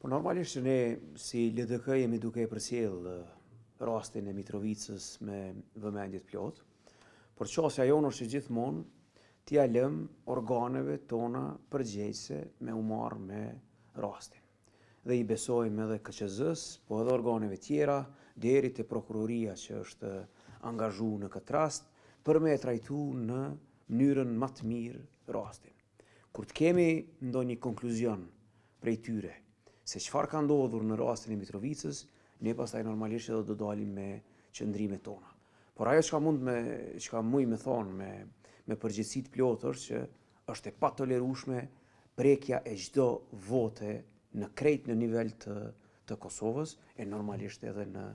Po normalisht që ne si LDK jemi duke e përcjell rastin e Mitrovicës me vëmendje të plotë, por çështja jonë është që gjithmonë t'ia lëm organeve tona përgjegjëse me u marrë me rastin. Dhe i besojmë edhe KQZ-s, po edhe organeve tjera, deri te prokuroria që është angazhuar në këtë rast, për me e trajtu në mënyrën më të mirë rastin. Kur të kemi ndonjë konkluzion prej tyre se çfarë ka ndodhur në rastin e Mitrovicës, ne pastaj normalisht edhe do dalim me qëndrimet tona. Por ajo çka muj me thonë me përgjegjësi të plotë është që është e patolerueshme prekja e çdo vote në krejt në nivel të Kosovës e normalisht edhe në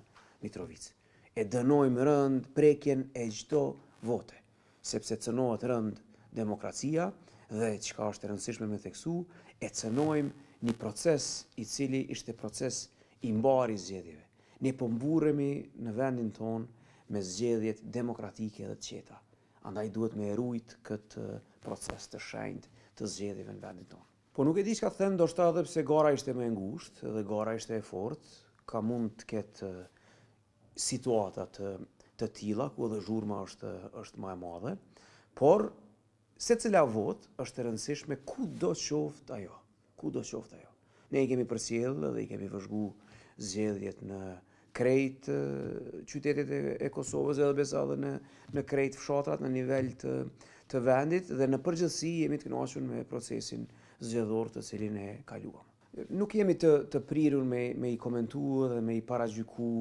Mitrovicë. E dënojmë rënd prekjen e çdo vote, sepse cënohet rënd demokracia dhe çka është e rëndësishme me theksu, e cënojmë një proces i cili ishte proces i mbar i zgjedhjeve. Ne po mburremi në vendin tonë me zgjedhjet demokratike dhe të qeta. Andaj duhet me rujt këtë proces të shenjtë të zgjedhjeve në vendin tonë. Po nuk e di çka them, ndoshta edhe pse gara ishte më e ngushtë dhe gara ishte e fortë, ka mund të ketë situata të tilla ku edhe zhurma është më e madhe, por secila votë është e rëndësishme kudo qoftë ajo. Ne i kemi përcjell dhe i kemi vëzhgu zgjedhjet në krejt qytetet e Kosovës edhe besa edhe në krejt fshatrat në nivel të vendit dhe në përgjithësi jemi të kënaqur me procesin zgjedhor të cilin e kaluam. Nuk jemi të prirur me i komentu dhe me i paragjyku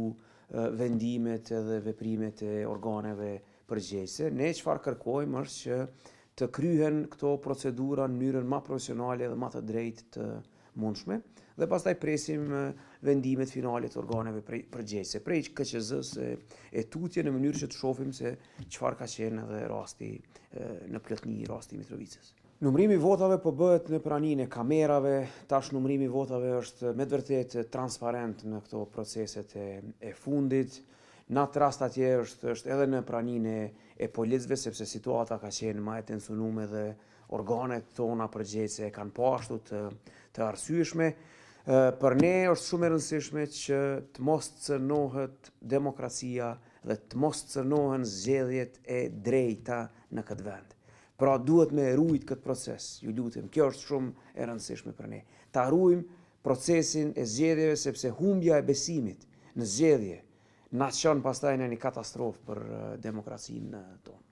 vendimet edhe veprimet e organeve përgjegjëse. Ne çfarë kërkojmë është që të kryhen këto procedura në mënyrën më profesionale dhe më të drejtë të mundshme dhe pastaj presim vendimet finale të organeve përgjegjëse, prej KQZ-s e tutje në mënyrë që të shohim se çfarë ka qenë edhe rasti në plotëni rasti i Mitrovicës. Numrimi votave po bëhet në praninë e kamerave, tash numrimi votave është me të vërtetë transparent në këto proceset e fundit. Në atë rast atje është edhe në praninë e policëve, sepse situata ka qenë më e tensionuar dhe organet tona përgjegjëse kanë po ashtu të arsyeshme. Për ne është shumë e rëndësishme që të mos cënohet demokracia dhe të mos cënohen zgjedhjet e drejta në këtë vend. Pra duhet me rujt këtë proces, ju lutem, kjo është shumë e rëndësishme për ne. Ta ruajmë procesin e zgjedhjeve sepse humbja e besimit në zgjedhje na çon pastaj në një katastrofë për demokracinë tonë.